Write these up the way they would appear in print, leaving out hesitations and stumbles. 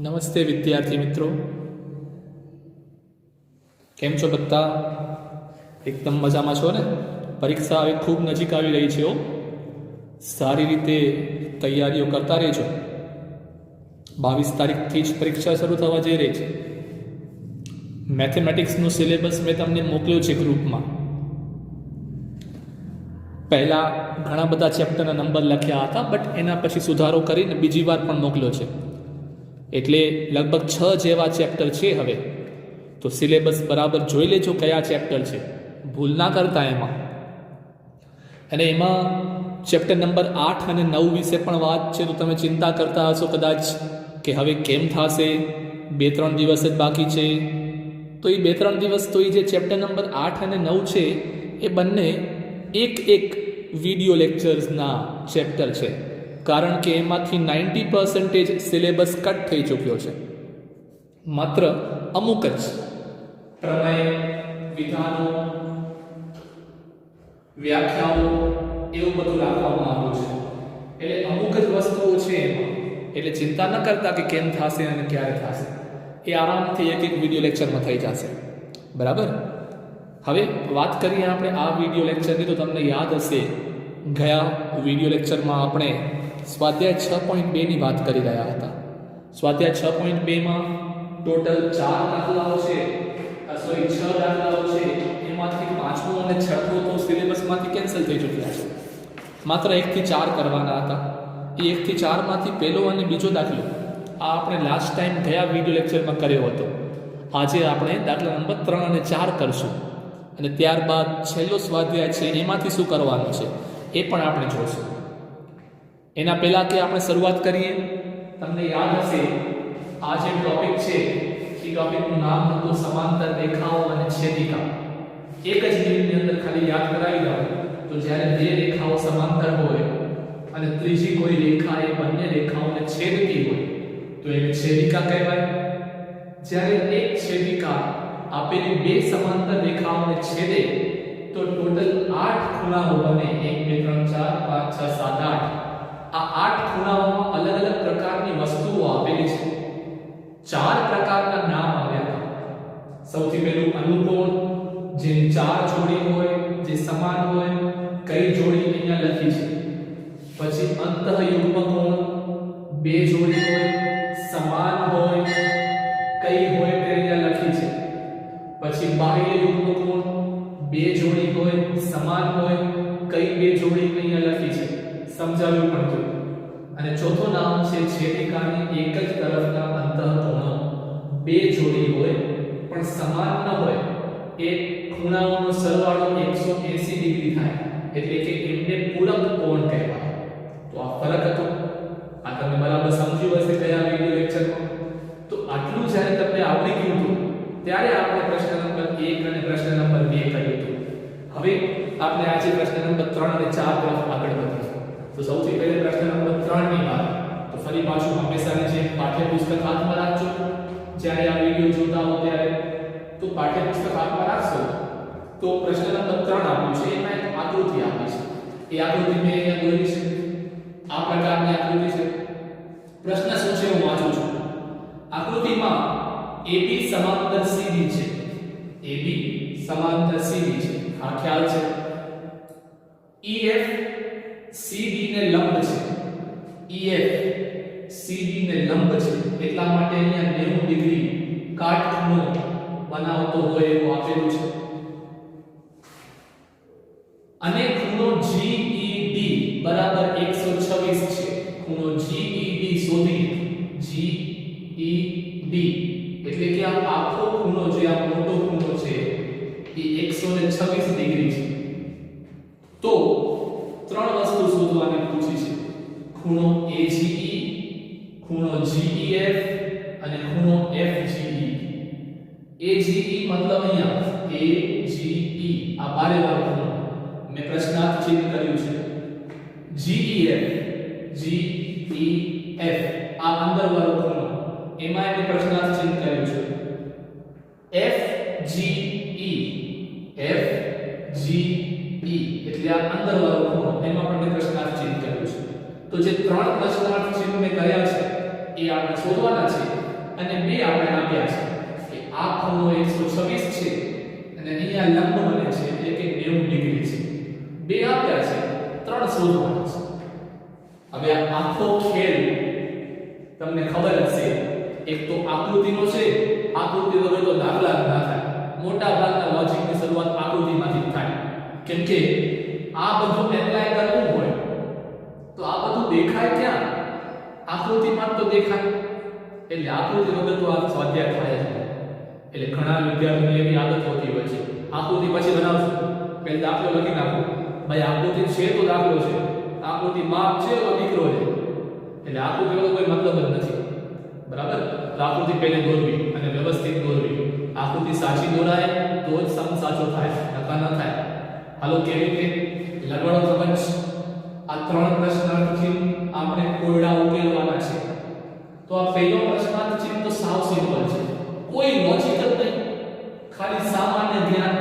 નમસ્તે વિદ્યાર્થી મિત્રો, કેમ છો બધા? એકદમ મજામાં છો ને? પરીક્ષા હવે ખૂબ નજીક આવી રહી છે. સારી રીતે તૈયારીઓ કરતા રહેજો. 22 તારીખથી જ પરીક્ષા શરૂ થવા જઈ રહી છે. મેથેમેટિક્સનું સિલેબસ મેં તમને મોકલ્યું છે ગ્રુપમાં. પહેલાં ઘણા બધા ચેપ્ટરના નંબર લખ્યા હતા, બટ એના પછી સુધારો કરીને બીજી વાર પણ મોકલ્યો છે. એટલે લગભગ 6 જેવા ચેપ્ટર છે. હવે તો સિલેબસ બરાબર જોઈ લેજો કયા ચેપ્ટર છે, ભૂલ ના કરતા એમાં. અને એમાં ચેપ્ટર નંબર 8 અને 9 વિશે પણ વાત છે. તો તમે ચિંતા કરતા હશો કદાચ કે હવે કેમ થશે, 2-3 દિવસ જ બાકી છે. તો એ 2-3 દિવસ તો એ જે ચેપ્ટર નંબર 8 અને 9 છે એ બંને એક વિડીયો લેક્ચર્સના ચેપ્ટર છે, કારણ કે એમાંથી 90% સિલેબસ કટ થઈ ચૂક્યો છે. માત્ર અમુક જ પ્રમેય, વિધાનો, વ્યાખ્યાઓ એવું બધું રાખવામાં આવ્યું છે. એટલે અમુક જ વસ્તુઓ છે એમાં. એટલે ચિંતા ન કરતા કે કેમ થશે અને ક્યારે થશે. એ આરામથી એક વિડીયો લેક્ચરમાં થઈ જશે. બરાબર. હવે વાત કરીએ આપણે આ વિડીયો લેક્ચરની. તો તમને યાદ હશે ગયા વિડીયો લેક્ચરમાં આપણે સ્વાધ્યાય 6.2ની વાત કરી રહ્યા હતા. સ્વાધ્યાય 6.2માં ટોટલ 4 દાખલાઓ છે, 6 દાખલાઓ છે. એમાંથી 5મું અને 6થું તો સિલેબસમાંથી કેન્સલ થઈ ચૂક્યા છે. માત્ર 1 થી 4 કરવાના હતા. એ 1 થી 4માંથી પહેલો અને બીજો દાખલો આ આપણે લાસ્ટ ટાઈમ ગયા વિડીયો લેક્ચરમાં કર્યો હતો. આજે આપણે દાખલા નંબર 3 અને 4 કરશું. અને ત્યારબાદ છેલ્લો સ્વાધ્યાય છે એમાંથી શું કરવાનું છે એ પણ આપણે જોઈશું. એના પહેલાં કે આપણે શરૂઆત કરીએ, તમને યાદ હશે આ જે ટોપિક છે એ ટોપિકનું નામ હતું સમાંતર રેખાઓ અને છેદિકા. એક જ મિનિટની અંદર ખાલી યાદ કરાવી દઉં તો જ્યારે બે રેખાઓ સમાંતર હોય અને ત્રીજી કોઈ રેખા એ બંને રેખાઓને છેદતી હોય તો એને છેદિકા કહેવાય. જ્યારે એક છેદિકા આપેલી બે સમાંતર રેખાઓને છેદે તો ટોટલ 8 ખૂણાઓ બને. 1 2 3 4 5 6 7 8. આ 8 ખૂણાઓમાં અલગ અલગ પ્રકારની વસ્તુઓ આપેલી છે. 4 પ્રકારના નામ આવ્યા. સૌથી પહેલું અનુકોણ, જે 4 જોડી હોય, જે સમાન હોય. કઈ જોડી અહીંયા લખી છે. પછી અંતઃયુગ્મ કોણ, 2 જોડી હોય, સમાન હોય. કઈ હોય તે અહીંયા લખી છે. પછી બાહ્ય યુગ્મ કોણ, 2 જોડી હોય, સમાન હોય. કઈ 2 જોડી અહીંયા લખી છે, સમજાવ્યું પણ હતું. અને ચોથું નામ છે છેદિકાની એક જ તરફના અંતઃકોણો. 2 જોડી હોય પણ સમાન ન હોય. એ ખૂણાઓનો સરવાળો 180 ડિગ્રી થાય, એટલે કે એમને પૂરક કોણ કહેવાય. તો આ ફરક હતો. આ તમે બરાબર સમજ્યું હશે કયા વિડિયો લેક્ચરમાં. તો આટલું જ્યારે તમને આવડી ગયું હતું ત્યારે આપણે પ્રશ્ન નંબર 1 અને પ્રશ્ન નંબર 2 કર્યું હતું. હવે આપણે આજે પ્રશ્ન નંબર 3 અને 4 તરફ આગળ વધીશું. તો સૌથી પહેલા પ્રશ્ન નંબર 3 ની વાત. તો ફરી પાછું હંમેશાની જેમ પાઠ્યપુસ્તક હાથમાં રાખજો. જ્યારે આ વિડિયો જોતા હો ત્યારે તો પાઠ્યપુસ્તક હાથમાં રાખશો તો પ્રશ્ન નંબર 3 આપ્યું છે. એમાં એક આકૃતિ આપી છે. એ આકૃતિ મેં અહીંયા દોરી છે. આ પ્રકારની આકૃતિ છે. પ્રશ્ન શું છે હું વાંચું છું. આકૃતિમાં AB સમાંતર CD છે. AB સમાંતર CD છે. આ ખ્યાલ છે. EF CD ને લંબ છે. EF CD ને લંબ છે. એટલા માટે અહીંયા 90 ડિગ્રી કાટખૂણો બનાવતો હોય એવું આપેલું છે. અને ખૂણો GED બરાબર 126 છે. ખૂણો GED શોધી. GED એટલે કે આ આખો ખૂણો જે આ મોટો ખૂણો છે એ 126 ડિગ્રી છે. તો 3 વસ્તુ શોધવાની પૂછી છે. ખૂણો AGE, ખૂણો GEF અને ખૂણો FGE. AGE મતલબ અહીંયા AGE આ બારે વાળો ખૂણો મેં પ્રશ્નાર્થ ચિહ્ન કર્યું છે. GEF આ અંદર વાળો ખૂણો એમાં મેં પ્રશ્નાર્થ ચિહ્ન કર્યું છે. FGE એટલે આ અંદર વાળો ખૂણો એમાં પણ મેં પ્રશ્નાર્થ ચિહ્ન કર્યું છે. તો જે 3 પ્રશ્નાર્થ ચિહ્ન મેં કર્યા છે એ આપણે શોધવાના છે. અને 2 આપણે આપ્યા છે કે આ ખૂણો 126 છે અને અહીંયા લંબ બને છે એટલે કે 90 ડિગ્રી છે. 2 આપ્યા છે, 3 શોધવાના છે. હવે આ આખો ખેલ તમને ખબર હશે, એક તો આકૃતિનો છે, આકૃતિ વગર તો દાખલા ના થાય. મોટા ભાગના લોજિકની શરૂઆત આકૃતિમાંથી થાય, કેમ કે આ બધું એપ્લાય કરવું હોય તો આ બધું દેખાય ક્યાં? આકૃતિમાં તો દેખાય. એટલે આકૃતિ વગર તો આ સ્વાધ્યાય થાય જ નહીં. એટલે ઘણા વિદ્યાર્થીઓની એવી આદત હોતી હોય છે, આકૃતિ પછી બનાવશું, પહેલા દાખલો લખી નાખો. ભાઈ આકૃતિ છે તો દાખલો છે, આકૃતિ માપ છે તો દીકરો છે. એટલે આકૃતિ વગર કોઈ મતલબ જ નથી. બરાબર? તો આકૃતિ પહેલે દોરવી અને વ્યવસ્થિત દોરવી. આકૃતિ સાચી દોરાય તો જ સમ સાચો થાય, નકા ન થાય. હાલો કેવી રીતે? લગવડો સમજ. આ 3 પ્રશ્નાર્થથી આપણે કોયડા ઉકેલવાના છે. તો આ પહેલો પ્રશ્નાર્થ છે તો સાવ સિમ્પલ છે, કોઈ લોજિક જ નહીં, ખાલી સામાન્ય જ્ઞાન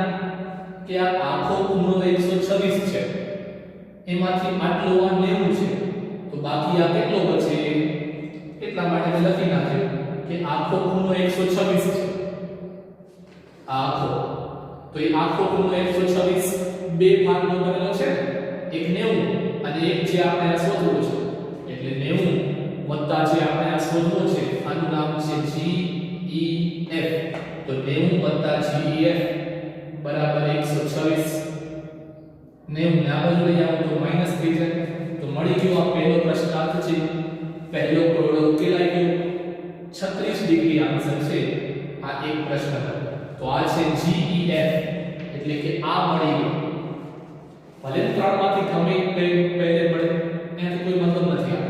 કે આ આખો ખૂણો 126 છે, એમાંથી આટલો આ 90 છે, તો બાકી આ કેટલો બચે? એટલા માટે મેં લખી નાખ્યું કે આખો ખૂણો 126 છે. આખો, તો એ આખો ખૂણો 126 બે ભાગનો બનેલો છે, એક 90 અને એક જે આપણે આ શોધવું છે, એટલે 90 વત્તા જે આપણે આ શોધવું છે, આનું નામ છે GEF. તો 90 વત્તા GEF બરાબર 126. 90 ને આ બાજુ લઈ આવો તો માઈનસ થઈ જાય. તો મળી ગયો આ પહેલો પ્રશ્નાર્થ છે, પહેલો કોયડો ઉકેલાઈ ગયો. 36 ડિગ્રી આન્સર છે આ એક પ્રશ્ન. તો આ છે GEF, એટલે કે આ મળી ગયું. ભલે 3 માંથી ગમે પહેલે મળે એનાથી કોઈ મતલબ નથી.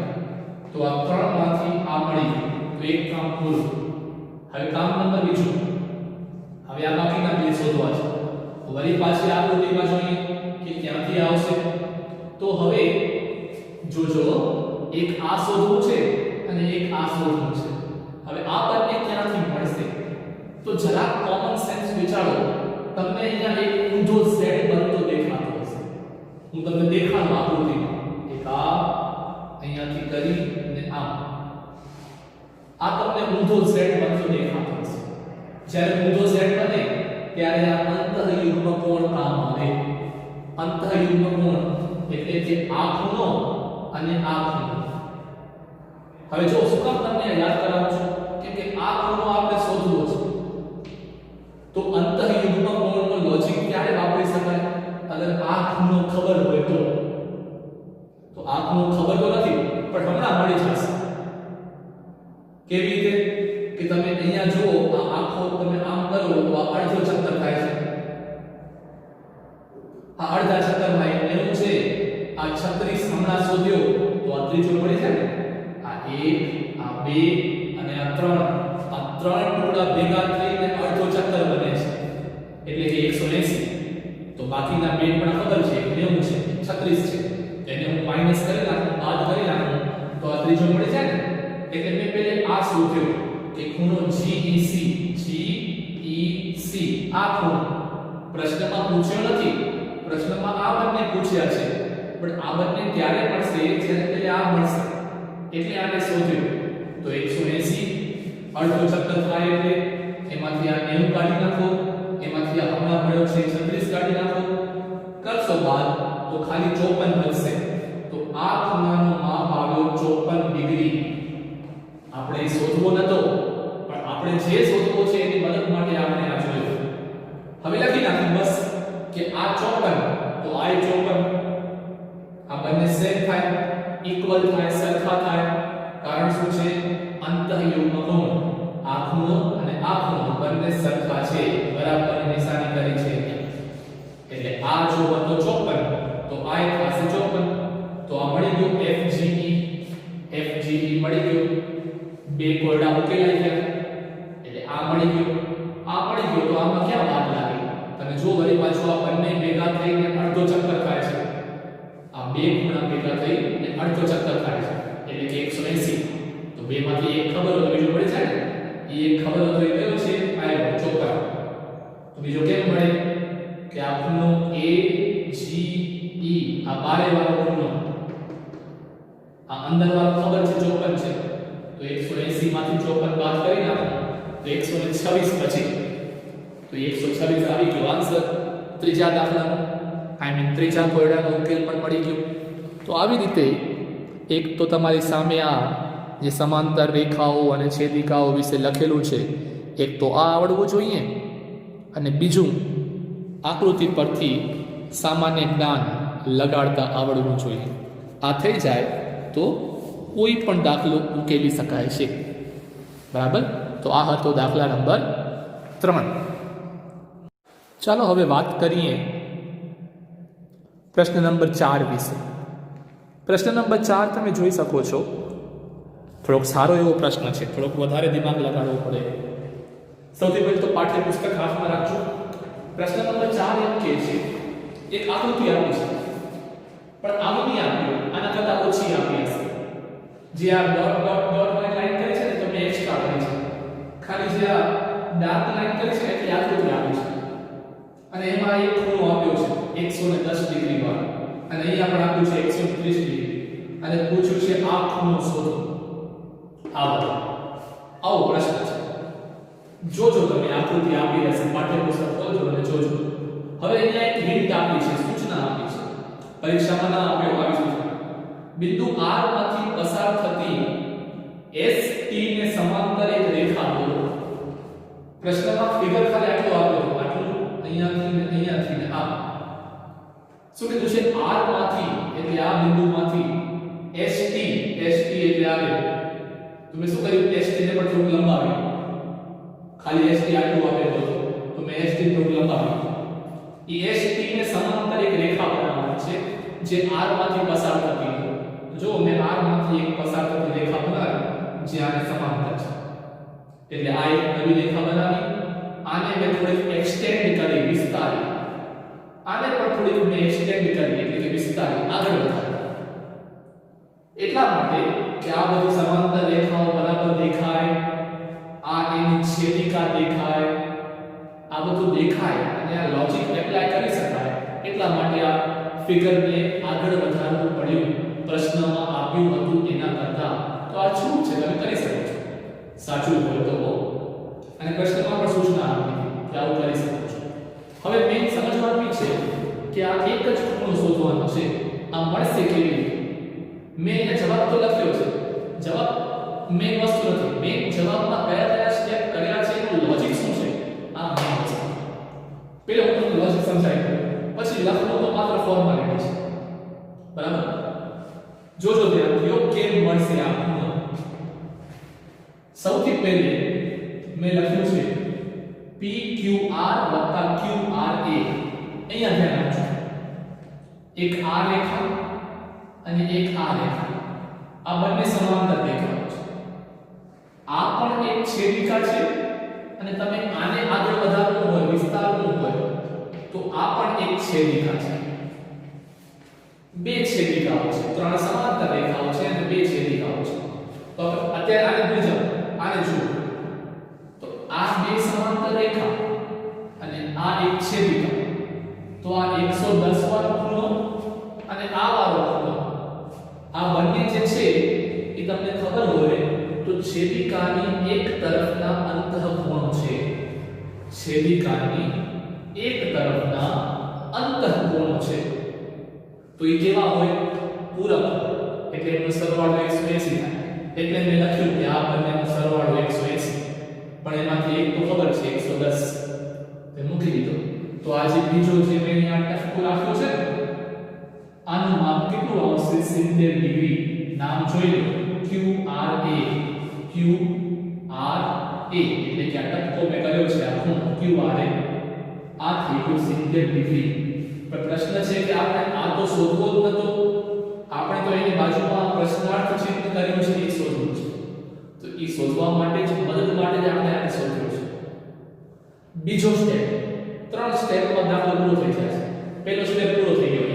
તો આ 3 માંથી આ મળી ગયું, તો એક કામ પૂરું. હવે કામ નંબર બીજું. હવે આ બાકીના બે શોધવા છે. તો વળી પાછી આકૃતિમાં જોઈએ કે ક્યાંથી આવશે. તો હવે જોજો, એક આ શોધવું છે અને એક આ શોધવું છે. હવે આ બંને ક્યાંથી મળશે? તો જરા કોમન સેન્સ વિચારો. તમને અહીંયા એક ઊંધો z બનતો દેખાતો હશે. હું તમને દેખાડું આકૃતિમાં. એક આ અહીંયાથી કરીને આમ, આ તમને ઊંધો z બનતો દેખાતો હશે. જ્યારે ઊંધો z બને ત્યારે આ અંતઃયુગ્મ કોણ કામ આવે. અંતઃયુગ્મ કોણ એટલે કે આ ખૂણો અને આ ખૂણો. હવે જો શું કામ તમને યાદ કરાવું છું, કેમ કે આ ખૂણો આપણે શોધવો છે. તો અંતઃયુગ્મ કોણનો લોજિક ક્યારે વાપરી શકાય? અગર આ ખૂણો ખબર હોય તો. તો આ ખૂણો ખબર તો નથી, પણ હમણાં મળી જશે. કેવી રીતે? કે તમે અહીંયા જુઓ, આ આખો તમે આમ કરો તો આ અડધો ચક્કર થાય છે. આ અડધા ચક્કરમાં 90 છે, આ 36 હમણાં શોધ્યો તો આ ત્રીજો મળી જાય ને. આ 1, આ 2 અને આ 3, આ 3 ટુકડા ભેગા થઈને અડધો ચક્કર બને છે, એટલે કે 180. તો બાકીના બે પણ ખબર છે, 90 છે, 36 છે. એને હું માઈનસ કરી નાખું, બાદ કરી નાખું તો આ ત્રીજો મળી જાય ને. એટલે મેં પહેલે આ શોધ્યો કે ખૂણો GEC, GEC આ ખૂણો પ્રશ્નમાં પૂછ્યો નથી. પ્રશ્નમાં આ બંને પૂછ્યા છે, પણ આ બંને ત્યારે મળશે જ્યારે પહેલે આ મળશે. એટલે આને શોધ્યું. તો 180 અડધો ચક્કર થાય એટલે એમાંથી આ 90 કાઢી નાખો, એમાંથી આ હમણાં મળ્યો છે 36 કાઢી નાખો. કરશો બાદ તો ખાલી 54 બચશે. તો આ ખૂણાનો માપ આવ્યો 54 ડિગ્રી. આપણે શોધવો નતો, પણ આપણે જે શોધવો છે એની મદદ માટે આપણે આ જોયું. હવે લખી નાખી બસ કે આ 54 તો આ 54. આ બંને સેમ થાય, ઇક્વલ થાય, સરખા થાય. કારણ શું છે? અંતઃયુગ્મ કોણ. આ ખૂણો અને આ ખૂણો બંને સરખા છે, બરાબરની નિશાની કરી છે. એટલે આ જો હતો 54 તો આ થશે 54. તો આ મળી ગયું FGE. FGE મળી ગયું. બે કોયડા ઉકેલાઈ ગયા. એટલે આ મળી ગયું, આ મળી ગયું. તો આમાં ક્યાં વાર લાગી? તમે જો વળી પાછું આ બંને ભેગા થઈને અડધો ચક્કર થાય છે. આ બે ખૂણા ભેગા થઈને અડધો ચક્કર થાય છે, એટલે કે 180. તો બે માંથી એક ખબર હોય તો બીજો મળી જાય ને. એ એક ખબર હોય તો એ કયો છે? આ 54. તો બીજો કેમ મળે? કે આ ખૂણો AGE, આ બારે વાળો ખૂણો, આ અંદર વાળો ખબર છે 54 છે. તો 180 માંથી 54 બાદ કરી નાખો 126 પછી તો 126 આવી ગયો આન્સર ત્રીજા દાખલાનો ત્રીજા કોયડાનો ઉકેલ પણ મળી ગયો. તો આવી રીતે એક તો તમારી સામે આ જે સમાંતર રેખાઓ અને છેદિકાઓ વિશે લખેલું છે એક તો આ આવડવું જોઈએ, અને બીજું આકૃતિ પરથી સામાન્ય જ્ઞાન લગાડતા આવડવું જોઈએ. આ થઈ જાય તો કોઈ પણ દાખલો ઉકેલી શકાય છે. બરાબર. તો આ હતો દાખલા નંબર 3. ચાલો હવે વાત કરીએ પ્રશ્ન નંબર 4 વિશે. પ્રશ્ન નંબર 4 તમે જોઈ શકો છો, થોડોક સારો એવો પ્રશ્ન છે, થોડોક વધારે દિમાગ લગાડવો પડે. સૌથી પહેલાં તો પાઠ્યપુસ્તક હાથમાં રાખજો. પ્રશ્ન નંબર 4 એમ કહે છે એક આકૃતિ આપી છે, પણ આવું નહીં આપ્યું, આના કરતાં ઓછી આપી હશે. જે આ ડોટ ડોટ ડોટ લાઈન કરી છે ને તમને એક્સ્ટ્રા કરી છે, ખાલી જે આ ડાર્ક લાઈન કરી છે એટલે આકૃતિ આપી છે, અને એમાં એક ખૂણો આપ્યો છે 110 ડિગ્રી વાળો, અને અહીંયા પણ આપ્યું છે 130 ડિગ્રી, અને પૂછ્યું છે આ ખૂણો શોધો. આવો પ્રશ્ન છે. જોજો તમે આકૃતિ આપી હશે, પાઠ્યપુસ્તક ખોલજો અને જોજો. હવે અહીંયા એક હિન્ટ આપી છે, સૂચના આપી છે, પરીક્ષામાં ના આપ્યો આવી સૂચના. બિંદુ R માંથી પસાર થતી ST ને સમાંતર એક રેખા દોરો. પ્રશ્નમાં ફિગર ખાલી આટલું આપ્યો, આટલું અહીંયાથી ને આ. શું કીધું છે? R માંથી એટલે આ બિંદુમાંથી ST એટલે આવે. તમે શું કર્યું? ST ને પણ થોડું લંબાવ્યું. ખાલી ST આટલું આપેલું હતું તો મેં ST થોડું લંબાવ્યું. એ ST ને સમાંતર એક રેખા બનાવવાની છે જે R માંથી પસાર થતી હોય. જો મેં R માંથી એક પસાર થતી રેખા બનાવી જે આને સમાંતર છે, એટલે આ એક નવી રેખા બનાવી. આને મેં થોડીક એક્સટેન્ડ કરી, વિસ્તારી. આને પણ થોડીક મેં એક્સટેન્ડ કરી એટલે કે વિસ્તારી, આગળ વધારી. એટલા માટે કે આ બધી સમાંતર રેખાઓ બરાબર દેખાય, આ એની છેદિકા દેખાય, આ બધું દેખાય અને આ લોજિક એપ્લાય કરી શકાય. એટલા માટે આ ફિગરને આગળ વધારવું પડ્યું. પ્રશ્નમાં આપ્યું હતું એના કરતા. તો આ છૂટ છે, તમે કરી શકો છો. સાચું હોય તો અને પ્રશ્નમાં પણ સૂચના આપી કે આવું કરી શકો છો. હવે મેઇન સમજવાનું છે કે આ એક જ ખૂણો શોધવાનો છે. આ મળશે કેવી રીતે? મેં એ જવાબ તો લખ્યો છે. જવાબ મેઇન વસ્તુ નથી. મેઇન જવાબમાં કયા કયા સ્ટેપ કર્યા છે એનું લોજિક શું છે આ મેઇન છે. પહેલા હું તમને લોજિક સમજાવી દઉં, પછી લખવું તો માત્ર ફોર્માલિટી છે. બરાબર? જોજો ધ્યાનથી કેમ મળશે આ ખૂણો. સૌથી પહેલે મેં લખ્યું છે PQR QRA. અહીંયા ધ્યાન આપજો. એક આ રેખા અને એક આ રેખા, આ બંને સમાંતર રેખાઓ છે. આ પણ એક છેદિકા છે, અને તમે આને આગળ વધારવું હોય, વિસ્તારવું હોય તો આ પણ એક છેદિકા છે. બે છેદિકાઓ છે, ત્રણ સમાંતર રેખાઓ છે અને બે છેદિકાઓ છે. તો અત્યારે આને બીજા આને જુઓ તો આ બે સમાંતર રેખા અને આ એક છેદિકા. તો આ 110 વાળો ખૂણો અને આ વાળો ખૂણો, આ બંને જે છે એ તમને ખબર હોય તો છેદિકાની એક તરફના અંતઃકોણ છે. છેદિકાની એક તરફના અંતઃકોણ છે. તો એ કેવા હોય? પૂરક. એટલે એનો સરવાળો 180 થાય. એટલે મેં લખ્યું કે આ બંનેનો સરવાળો 180, પણ એમાંથી એક તો ખબર છે 110, તે મૂકી દીધો. તો આ જે બીજો જે મેં અહીંયા ટપકું રાખ્યો છે આનું માપ કેટલું આવશે? 70 ડિગ્રી. નામ જોઈ લો, QRA. એટલે કે આ ટપકો મેં કર્યો છે, આ ખૂણો QRA આ થઈ ગયું 70 ડિગ્રી. પણ પ્રશ્ન છે કે આપણે આ તો શોધવો જ નતો, આપણે તો એની બાજુમાં પ્રશ્નાર્થ ચિહ્ન કર્યું છે એ શોધવું છે. તો એ શોધવા માટે જ, મદદ માટે જ આપણે આને શોધ્યું છે. બીજો સ્ટેપ, 3 સ્ટેપમાં દાખલો પૂરો થઈ જાય છે. પહેલો સ્ટેપ પૂરો થઈ ગયો.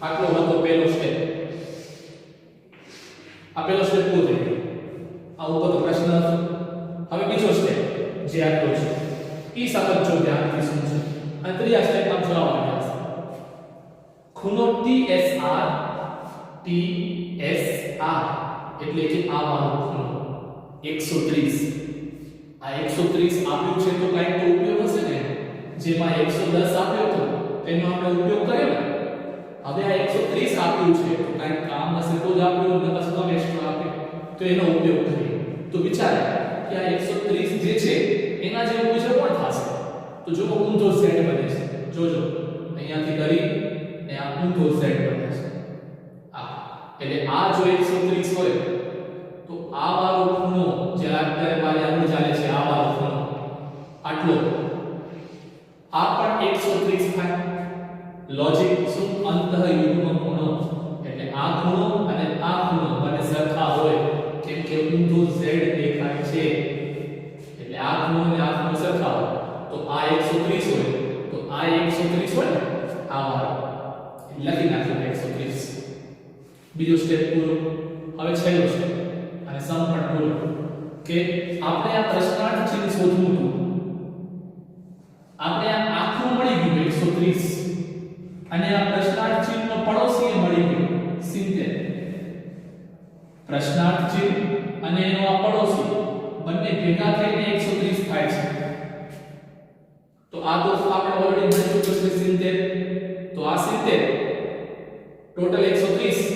આટલો હતો પહેલો સ્ટેપ. આ પહેલો સ્ટેપ પૂરો થઈ ગયો. આ ઉપર તો પ્રશ્ન હતો. હવે બીજો સ્ટેપ જે આટલો છે ઈ સમજો ધ્યાનથી સમજો. અને ત્રીજા સ્ટેપમાં જવાબ આવી જશે. ખૂણો TSR એટલે કે આ વાળો ખૂણો 130 આ 130 આપ્યું છે તો કાંઈક તો ઉપયોગ હશે ને, જેમાં 110 આપ્યો હતો તેનો આપણે ઉપયોગ કર્યો ને. હવે આ 130 આપ્યું છે તો કાંઈક કામ હશે તો જ આપ્યું, ન તો તમે એક્સ્ટ્રા આપ્યું તો એનો ઉપયોગ કરીએ. તો વિચારે કે આ 130 જે છે એના જેવું બીજું કોણ થશે? તો જો ઊંધો z બને છે. જોજો અહીંયાથી કરી ને આ ઊંધો z બને છે. એટલે આ જો 130 હોય તો આ વાળો ખૂણો જે અત્યારે મારી આગળ ચાલે છે, આ વાળો ખૂણો આટલો, આ પણ 130 થાય. લોજિક શું? અંતઃયુગ્મ ખૂણો. એટલે આ ખૂણો અને આ ખૂણો બંને સરખા હોય કેમ કે ઊંધો z દેખાય છે. એટલે આ ખૂણો અને આ ખૂણો સરખા હોય તો આ 130 હોય તો આ 130 હોય ને આ વાળો લખી નાખ્યો 130. બીજો સ્ટેપ પૂરો. હવે છેલ્લો સ્ટેપ અને સમ પણ પૂરો કે આપણે આ પ્રશ્નાર્થ ચિહ્ન શોધવું હતું. આપણે આ આખું મળી ગયું 130 અને આ પ્રશ્નાર્થ ચિહ્નનો પડોશી મળી ગયો 70. પ્રશ્નાર્થ ચિહ્ન અને એનો આ પડોશી બંને ભેગા થઈને 130 થાય છે. તો આ તો આપણે ઓલરેડી મળી ચૂક્યો છે 70. તો આ 70 ટોટલ 130.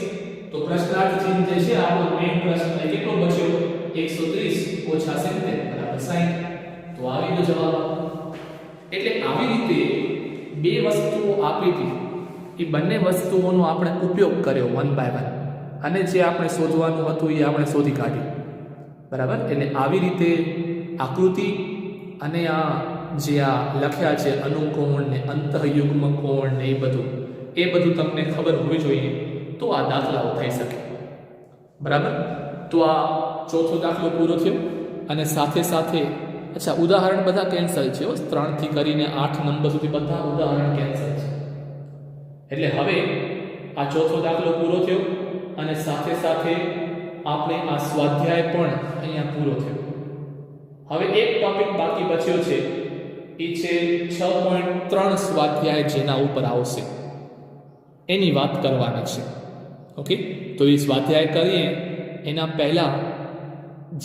તો પ્રશ્નાર્થ ચિહ્ન જે છે આપણો મેઈન પ્રશ્ન એ કેટલો બચ્યો? 130 ઓછા 70 બરાબર 60. તો આવી ગયો જવાબ. એટલે આવી રીતે બે વસ્તુઓ આપી હતી, એ બંને વસ્તુઓનો આપણે ઉપયોગ કર્યો વન બાય વન, અને જે આપણે શોધવાનું હતું એ આપણે શોધી કાઢ્યું. બરાબર. એટલે આવી રીતે આકૃતિ અને આ જે આ લખ્યા છે અનુકોણ ને અંતઃયુગ્મ કોણ ને એ બધું તમને ખબર હોવી જોઈએ તો આ દાખલાઓ થઈ શકે. બરાબર. તો આ ચોથો દાખલો પૂરો થયો અને સાથે સાથે અચ્છા ઉદાહરણ બધા કેન્સલ છે. 3 થી કરીને 8 નંબર સુધી બધા ઉદાહરણ કેન્સલ છે. એટલે હવે આ ચોથો દાખલો પૂરો થયો અને સાથે સાથે આપણે આ સ્વાધ્યાય પણ અહીંયા પૂરો થયો. હવે એક ટોપિક બાકી બચ્યો છે, એ છે 6.3 સ્વાધ્યાય જેના ઉપર આવશે એની વાત કરવાની છે. ઓકે. તો એ સ્વાધ્યાય કરીએ એના પહેલાં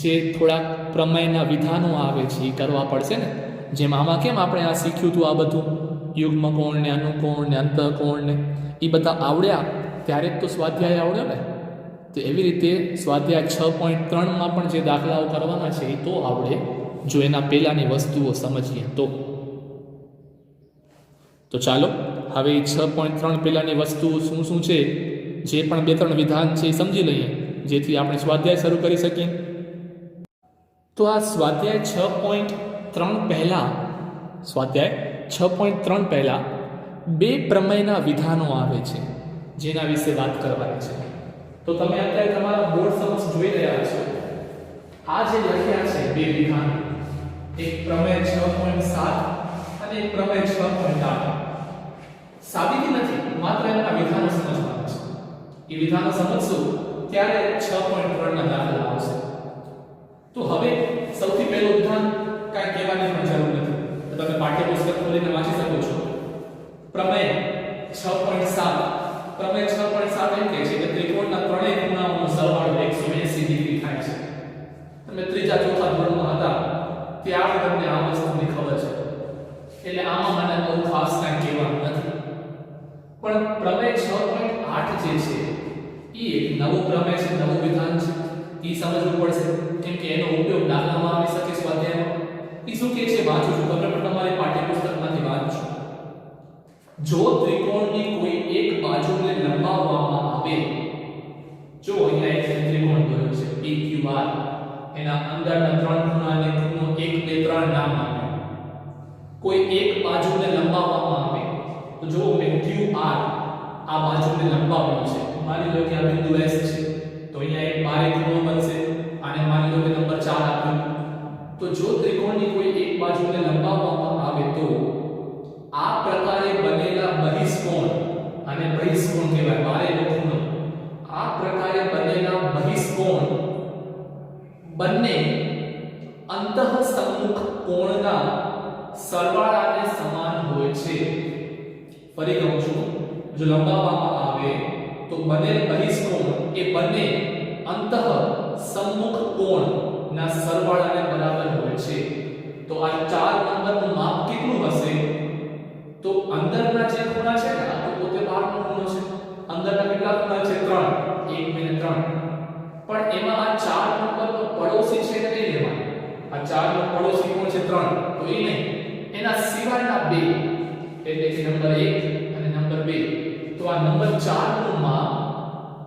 જે થોડાક પ્રમેયના વિધાનો આવે છે એ કરવા પડશે ને. જેમ આમાં કેમ આપણે આ શીખ્યું હતું આ બધું યુગ્મ કોણ ને અનુકોણ ને અંતઃકોણ ને એ બધા આવડ્યા ત્યારે જ તો સ્વાધ્યાય આવડ્યો ને. તો એવી રીતે સ્વાધ્યાય 6.3માં પણ જે દાખલાઓ કરવાના છે એ તો આવડે જો એના પહેલાંની વસ્તુઓ સમજીએ તો ચાલો હવે 6.3 પહેલાંની વસ્તુઓ શું શું છે, જે પણ 2-3 વિધાન છે એ સમજી લઈએ જેથી આપણે સ્વાધ્યાય શરૂ કરી શકીએ. તો આ સ્વાધ્યાય 6.3 પહેલાં બે પ્રમેયના વિધાનો આવે છે જેના વિશે વાત કરવાની છે. તો તમે અત્યારે તમારા બોર્ડ સમક્ષ જોઈ રહ્યા છો આ જે લખ્યા છે બે વિધાન, એક પ્રમેય 6.7 અને એક પ્રમેય 6.8. સાબિતી નથી, માત્ર એના વિધાનો સમજવાના છે. એ વિધાનો સમજશો ત્યારે 6.3 ના દાખલા આવશે. તો હવે સૌથી પહેલું વિધાન કાંઈ કહેવાની પણ જરૂર નથી, તો તમે પાઠ્યપુસ્તક ખોલીને વાંચી શકો છો. પ્રમેય 6.7 પ્રમેય 6.7 એમ કહે છે કે ત્રિકોણના ત્રણેય ખૂણાઓનો સરવાળો 180 ડિગ્રી થાય છે. તમે ત્રીજા ચોથા ધોરણમાં હતા ત્યારે તમને આ વસ્તુની ખબર છે, એટલે આમાં મને બહુ ખાસ કાંઈ કહેવાનું નથી. પણ પ્રમેય 6.8 જે છે એ એક નવું પ્રમેય છે, નવું વિધાન છે. એ સમજવું પડશે કેમ કે એનો ઉપયોગ દાખલામાં આવી શકે સ્વાધ્યાયમાં. એ શું કહે છે વાંચું છું, તમે પણ તમારી પાઠ્યપુસ્તકમાંથી વાંચો. જો ત્રિકોણની કોઈ એક બાજુને લંબાવવામાં આવે, જો અહીંયા એક ત્રિકોણ દોર્યો છે PQR, એના અંદરના ત્રણ ખૂણાને ખૂણો 1 2 3 નામ આપ્યું. કોઈ એક બાજુને લંબાવવામાં આવે તો જો મેં QR આ બાજુને લંબાવ્યું છે. માની લો કે આ બિંદુ S છે તો અહીંયા એક બારે ખૂણો બનશે, આને માની લો કે નંબર 4 આપ્યો. તો જો ત્રિકોણની કોઈ એક બાજુને લંબાવવામાં આવે તો આ પ્રકારે બનેલા બહિષ્કોણ, અને બહિષ્કોણ કહેવાય બારેનો ખૂણો, આ પ્રકારે બનેલા બહિષ્કોણ બંને અંતઃસમ્મુખ કોણના સરવાળાને સમાન હોય છે. ફરી કહું છું, જો લંબાવવામાં આવે તો બનેલ બહિષ્કોણ એ બંને અંતઃસમ્મુખ કોણના સરવાળાને બરાબર હોય છે. 4 નો પડોશી કોણ છે 3 તો એ નહીં એના સિવાયના બે એટલે કે નંબર 1 અને નંબર 2 તો આ નંબર 4 નું માપ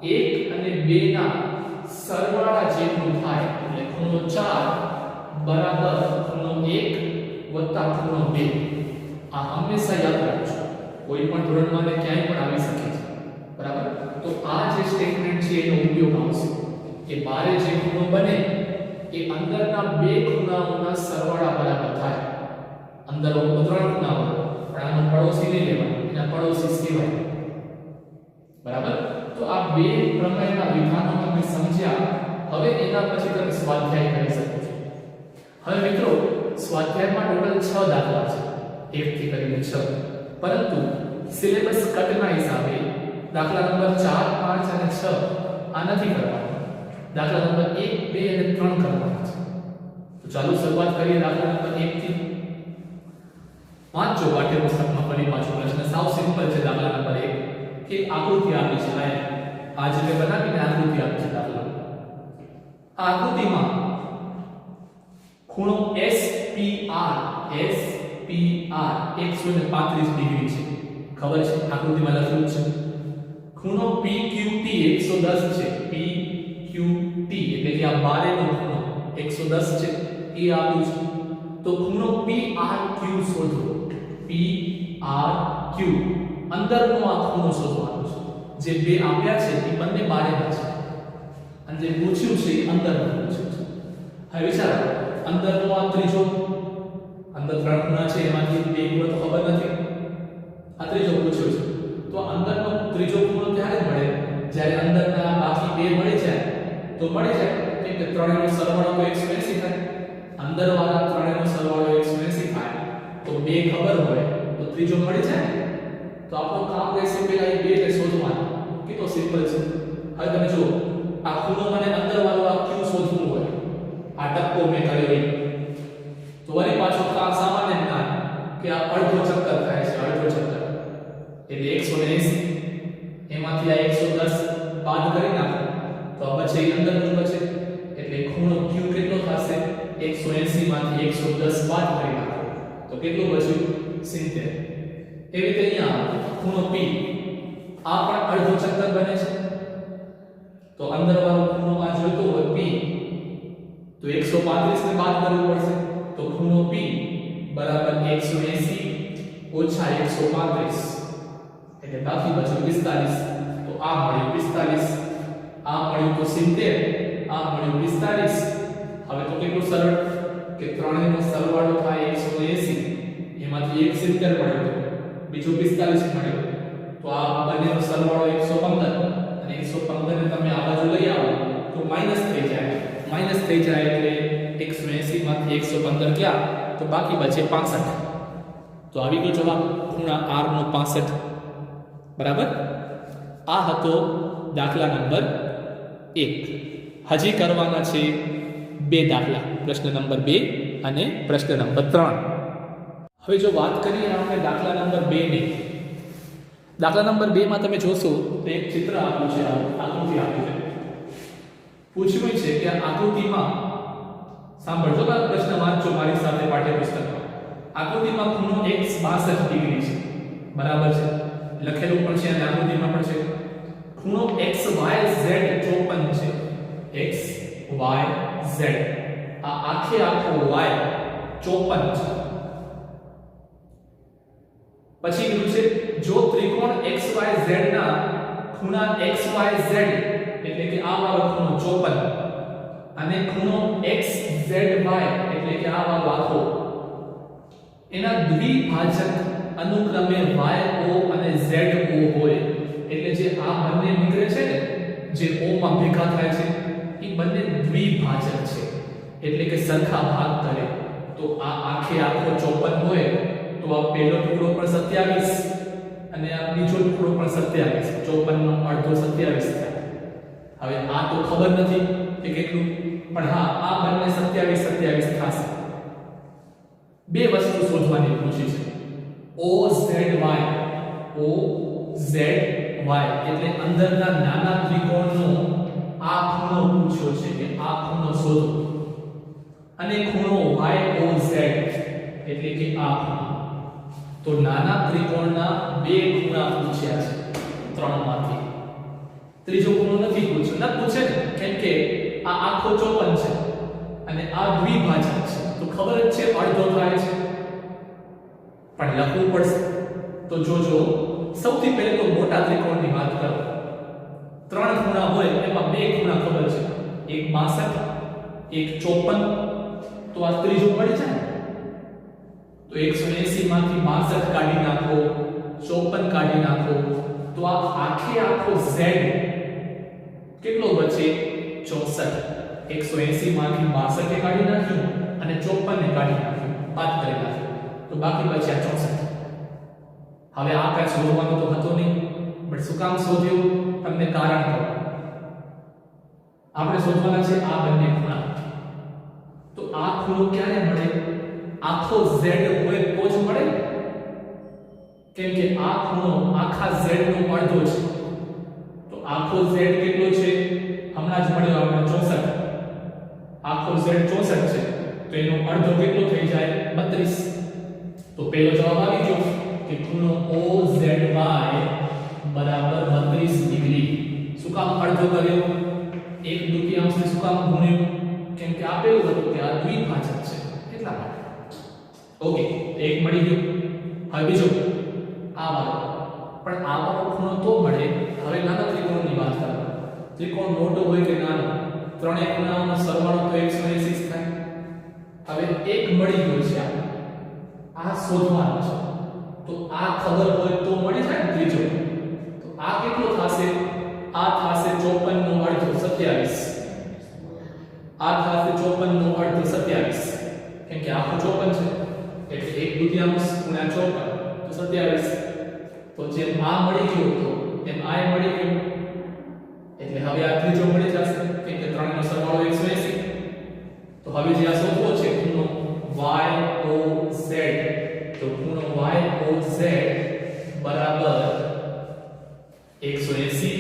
1 અને 2 ના સરવાળા જેટલું થાય એટલે ખૂણો 4 બરાબર ખૂણો 1 વત્તા ખૂણો 2 આ હંમેશા યાદ રાખજો કોઈ પણ ધોરણમાં ને ક્યાંય પણ આવી શકે છે બરાબર તો આ જે સ્ટેટમેન્ટ છે એનો ઉપયોગ આવશે કે બારે જે ખૂણો બને એ અંદરના બે ખૂણાઓના સરવાળા બરાબર થાય અંદર 3 ખૂણાઓ પણ આનો પડોશી નહીં લેવાનો એના પડોશી સિવાય બરાબર તો આ બે પ્રમેયના વિધાનો તમે સમજ્યા હવે એના પછી તમે સ્વાધ્યાય કરી શકો છો હવે મિત્રો સ્વાધ્યાયમાં ટોટલ 6 દાખલા છે 1 થી કરીને 6 પરંતુ સિલેબસ કટના હિસાબે દાખલા નંબર 4 5 અને 6 આ નથી કરવાના દાખલા નંબર 1 2 અને 3 કરવાના છે તો ચાલો શરૂઆત કરીએ દાખલા નંબર 1 થી વાંચો પાઠ્યપુસ્તકમાં ફરી પાછો પ્રશ્ન સાવ સિમ્પલ છે દાખલા નંબર 1 કે આકૃતિ આપી છે આ જે મેં બનાવીને આકૃતિ આપી છે દાખલા આ આકૃતિમાં ખૂણો SPR 135 ડિગ્રી છે ખબર છે આકૃતિમાં લખેલું છે ખૂણો PQT 110 છે PQT એટલે કે આ બારેનો ખૂણો 110 છે એ આપ્યું છે તો ખૂણો PRQ શોધો PRQ અંદરનો આ ખૂણો શોધવાનો છે જે બે આપ્યા છે એ બંને બારેના છે અને જે પૂછ્યું છે એ અંદરનો પૂછ્યું છે હવે વિચારો અંદરનો આ ત્રીજો અંદર 3 ખૂણા છે એમાંથી બે ખૂણો તો ખબર નથી આ ત્રીજો પૂછ્યો છે તો અંદરનો ત્રીજો ખૂણો ત્યારે મળે જ્યારે અંદરના બાકી બે મળી જાય તો મળી જાય કેમ કે ત્રણેયનો સરવાળો તો 180 થાય અંદરવાળા ત્રણેયનો સરવાળો 180 થાય તો બે ખબર હોય તો ત્રીજો મળી જાય તો આપણું કામ રહેશે પહેલા એ બે ને શોધવાનું કેટલો સિમ્પલ છે હવે તમે જુઓ આ ખૂણો મને અંદરવાળો આ Q શોધવું હોય આ ટક્કો મેં કર્યો તો વળી પાછો આ સામાન્ય જ્ઞાન કે આ અડધો ચક્કર થાય છે અડધો ચક્કર એટલે 180 એમાંથી આ 110 બાદ કરી નાખો તો આ બચે અંદરનું બચે એટલે ખૂણો Q કેટલો થશે 180 માંથી 110 બાદ કરી નાખો તો કેટલું બચ્યું 70 એવી રીતે અહીંયા ખૂણો P આ પણ અડધો ચક્કર બને છે તો અંદરવાળો ખૂણો આ જોઈતો હોય P તો 135 ને બાદ કરવું પડશે તો ખૂણો P બરાબર 180 ઓછા 135 એટલે બાકી બચ્યું 45 તો આ મળ્યું 45 આ મળ્યું તો 70 આ મળ્યું 45 હવે તો કેટલું સરળ કે ત્રણેયનો સરવાળો થાય 180 એમાંથી 170 મળ્યો બીજું 45 મળ્યો તો આ બંનેનો સરવાળો 115 અને 115 ને તમે આ બાજુ લઈ આવો તો માઈનસ થઈ જાય એટલે 180 માંથી 115 ગયા તો બાકી બચે 65 તો આવી ગયો જવાબ ખૂણા R નો 65 બરાબર આ હતો દાખલા નંબર 1 હજી કરવાના છે બે દાખલા પ્રશ્ન નંબર 2 અને પ્રશ્ન નંબર 3 હવે જો વાત કરીએ આપણે દાખલા નંબર 2 ની દાખલા નંબર 2 માં તમે જોશો તો એક ચિત્ર આપ્યું છે આકૃતિ આપી છે પૂછ્યું છે કે આકૃતિમાં સાંભળજો આ પ્રશ્ન વાંચો મારી સાથે પાઠ્યપુસ્તકમાં આકૃતિમાં ખૂણો x 62 ડિગ્રી છે બરાબર છે લખેલું પણ છે અને આકૃતિમાં પણ છે ખૂણો x y z 54 છે x y z આ આખે આખો y 54 છે પછી કીધું છે જો ત્રિકોણ XYZ ના ખૂણા XYZ એટલે કે આ વાળો ખૂણો 54 અને ખૂણો XZY એટલે કે આ વાળો આખો એના દ્વિભાજક અનુક્રમે YO અને ZO હોય એટલે જે આ બંને નીકળે છે ને જે O માં ભેગા થાય છે એ બંને દ્વિભાજક છે એટલે કે સરખા ભાગ કરે તો આ આખે આખો 54 હોય તો આ પહેલો ટુકડો પણ 27 અને આ બીજો ટુકડો પણ 27 54 નો અડધો 27 થાય હવે આ તો ખબર નથી કે કેટલું પણ હા આ બંને 27 થશે બે વસ્તુ શોધવાની પૂછી છે OZY એટલે અંદરના નાના ત્રિકોણનો આ ખૂણો પૂછ્યો છે કે આ ખૂણો શોધો અને ખૂણો YOZ એટલે કે આ ખૂણો. તો નાના ત્રિકોણના બે ખૂણા પૂછ્યા છે ત્રણમાંથી. ત્રીજો ખૂણો નથી પૂછ્યો. ના પૂછે ને, કેમ કે આ આખો 54 છે અને આ દ્વિભાજક છે, તો ખબર જ છે અડધો થાય છે, પણ લખવું પડશે. તો જોજો, સૌથી પહેલા તો મોટા ત્રિકોણની વાત કરો. ત્રણ ખૂણા હોય એમાં બે ખૂણા ખબર છે, એક 62 એક 54. તો આ ત્રીજો મળી જાય. તો 180 માંથી 62 કાઢી નાખો, 54 કાઢી નાખો, તો આ આખો Z કેટલો બચે? 64. 180 માંથી 62 કાઢી નાખ્યું અને 54 ને કાઢી નાખ્યું, બાદ કરી નાખ્યું, તો બાકી બચ્યા 64. હવે આ કઈ શોધવાનું તો હતો નહીં, બટ શું કામ શોધ્યું? તમને કારણ કહું. આપણે શોધવાના છે આ બંને ખૂણા. તો આ ખૂણો ક્યારે મળે? આખો Z હોય તો જ મળે, કેમ કે આ ખૂણો આખા Z નો અડધો છે. તો આખો Z કેટલો છે? હમણાં જ મળ્યો આપણે 64. આખો Z 64 છે, તો એનો અડધો કેટલો થઈ જાય? 32. તો પહેલો જવાબ આવી ગયો કે ખૂણો OZY બરાબર 32 ડિગ્રી. શું કામ અડધો કર્યો? 1/2 ને શું કામ ગુણ્યું? કેમ કે આપેલું હતું કે આ દ્વિભાજક છે એટલા માટે. ઓકે, એક મળી ગયું. હવે બીજો આ વાળો, પણ આ વાળો ખૂણો તો મળે. હવે નાના ત્રિકોણની વાત કરો. ત્રિકોણ મોટો હોય કે નાનો, ત્રણેય ખૂણાઓનો સરવાળો તો 180 થાય. હવે એક મળી ગયો છે, આ શોધવાનો છે. તો આ ખબર હોય તો મળી જાય ને ત્રીજો. તો આ કેટલો થશે? આ થશે 54 નો અડધો 27. આ થશે 54 નો અડધો 27, કેમ કે આખો 54 છે એટલે 1/2 ગુણ્યા 54 તો 27. તો જેમ આ મળી ગયો તો એમ આ મળી ગયો, એટલે હવે આ ત્રીજો મળી જશે, કેમ કે ત્રણનો સરવાળો 180. તો હવે જે આ શોધવો છે ખૂણો YOZ, તો ખૂણો YOZ બરાબર 180.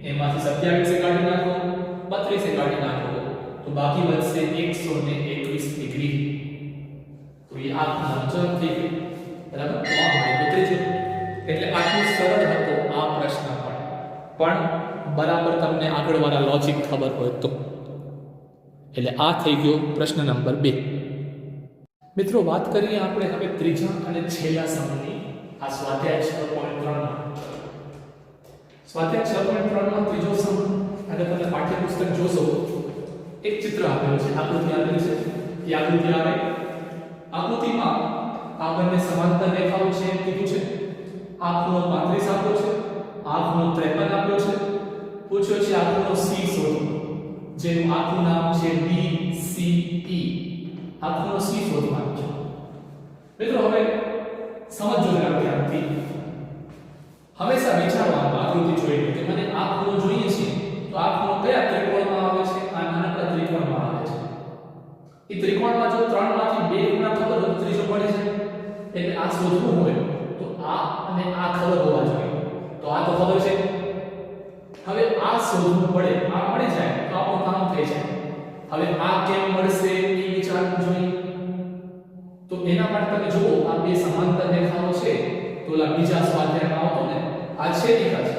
એમાંથી 27 કાઢી નાખો, 32 કાઢી નાખો, તો બાકી બચશે 121 ડિગ્રી. તો એ આ ખૂણો જવાબ થઈ ગયો. બરાબર. તો આ મળી ગયો ત્રીજો. એટલે આટલું સરળ હતો આ પ્રશ્ન પણ બરાબર તમને આગળવાળા લોજિક ખબર હોય તો. એટલે આ થઈ ગયો પ્રશ્ન નંબર 2. મિત્રો, વાત કરીએ આપણે હવે ત્રીજા અને છેલ્લા સમૂહની. આ સ્વાધ્યાય 6.3 સ્વાધ્યાય 6.3 માં ત્રીજો સમૂહ. અને તમે પાઠ્યપુસ્તક જોશો, એક ચિત્ર આપેલું છે, આકૃતિ આપેલી છે. એ આકૃતિ આવે, આકૃતિમાં આ બંને સમાંતર રેખાઓ છે એમ કીધું છે. આ ખૂણો 35 આપ્યો છે, આ ખૂણો 53 આપ્યો છે. પૂછ્યો છે આ ખૂણો C શોધો, જેનું આખું નામ છે DCE. આ ખૂણો C શોધવાનો છે. મિત્રો, હવે સમજો જરા ધ્યાનથી. હંમેશા વિચારવાનું આકૃતિ જોઈને કે મને આ ખૂણો જોઈએ છે, તો આ ખૂણો કયા ત્રિકોણમાં આવે છે? આ નાનકડા ત્રિકોણમાં આવે છે. એ ત્રિકોણમાં જો ત્રણમાંથી બે ખૂણા ખબર હોય, ત્રીજો મળી જાય. એટલે આ શોધવું હોય તો આ અને આ ખબર હોવા જોઈએ. તો આ તો ખબર છે. હવે આ શોધવું પડે, આ મળી જાય તો આપણું કામ થઈ જાય. હવે આ કેમ મળશે એ વિચારવું જોઈએ. તો એના માટે તમે જુઓ, આ બે સમાંતર રેખાઓ છે. તો ઓલા બીજા સ્વાધ્યાયમાં આવતો ને, આ છેદિકા છે,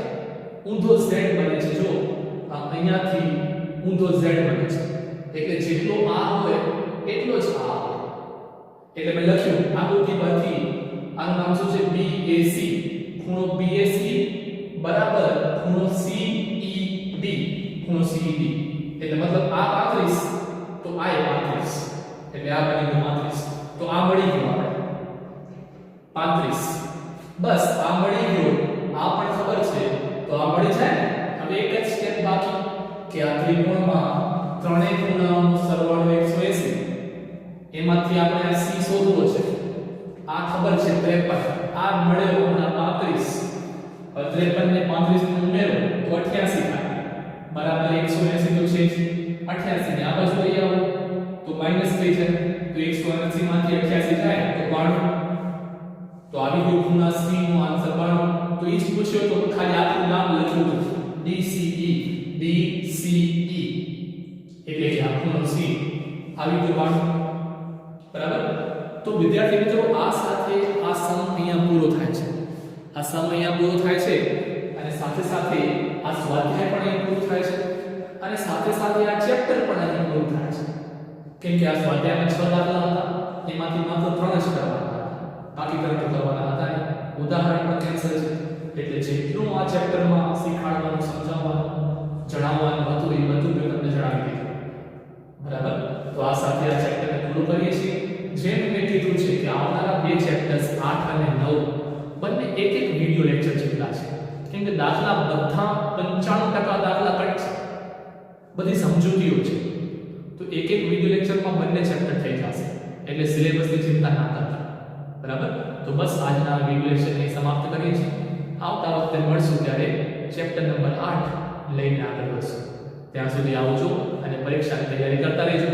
ઊંધો Z બને છે. જો આ અહીંયાથી ઊંધો Z બને છે, એટલે જેટલો આ હોય એટલો જ આ હોય. એટલે મેં લખ્યું આકૃતિ પરથી, આનું નામ શું છે? BAC. ખૂણો BAC બરાબર ખૂણો CED. ખૂણો CED એટલે મતલબ આ 35 તો આ 35, એટલે આ બની ગયું 35. તો આ મળી ગયું આપણે 35. બસ આ મળી ગયું. આ પણ ખબર છે, તો આ મળી જાય ને. હવે એક જ સ્ટેપ બાકી કે આ ત્રિકોણમાં ત્રણેય ખૂણાઓનો સરવાળો 180. એમાંથી આપણે આ C શોધવો છે. આ ખબર છે 53, આ મળ્યો હમણાં 35. હવે 53 ને 35 ને ઉમેરો તો 88 થાય. બરાબર 180 તો છે 88 ને આ બાજુ લઈ આવો તો માઈનસ થઈ જાય. તો 180 માંથી 88 જાય તો 92. તો આવી ગયું ખૂણા C નો આન્સર 92. તો એ જ પૂછ્યો તો ખાલી આખું નામ લખ્યું હતું DCE. એટલે કે આ ખૂણો C. આવી ગયું બાળકો, બરાબર. તો વિદ્યાર્થી મિત્રો આ સાથે આ સમ અહીંયા પૂરો થાય છે, આ સમ અહીંયા પૂરો થાય છે અને સાથે સાથે આ સ્વાધ્યાય પણ અહીંયા પૂરું થાય છે અને સાથે સાથે આ ચેપ્ટર પણ અહીંયા પૂરું થાય છે. કેમ કે આ સ્વાધ્યાયમાં 6 દાખલા હતા, એમાંથી માત્ર 3 જ કરવાના હતા, બાકી કરતા કરવાના હતા નહીં. ઉદાહરણ પણ કેન્સલ છે, એટલે જેટલું આ ચેપ્ટરમાં શીખવાડવાનું, સમજાવવાનું, જણાવવાનું હતું એ બધું મેં તમને જણાવી દીધું, બરાબર. તો આ સાથે આ ચેપ્ટરને પૂરું કરીએ છીએ. જેમ મેં કીધું છે કે આવનારા 2 ચેપ્ટર્સ 8 અને 9 બંને એક વિડિયો લેક્ચર જેટલા છે. કેમ કે દાખલા બધા 95% દાખલા કટ છે, બધી સમજૂતીઓ છે. તો એક વિડિયો લેક્ચરમાં બંને ચેપ્ટર થઈ જશે, એટલે સિલેબસની ચિંતા ના કરતા, બરાબર. તો બસ આજના વિડિયો લેક્ચરને સમાપ્ત કરીએ છીએ. આવતા વખતે મળશું ત્યારે ચેપ્ટર નંબર 8 લઈને આગળ વધશું. ત્યાં સુધી આવજો અને પરીક્ષાની તૈયારી કરતા રહેજો.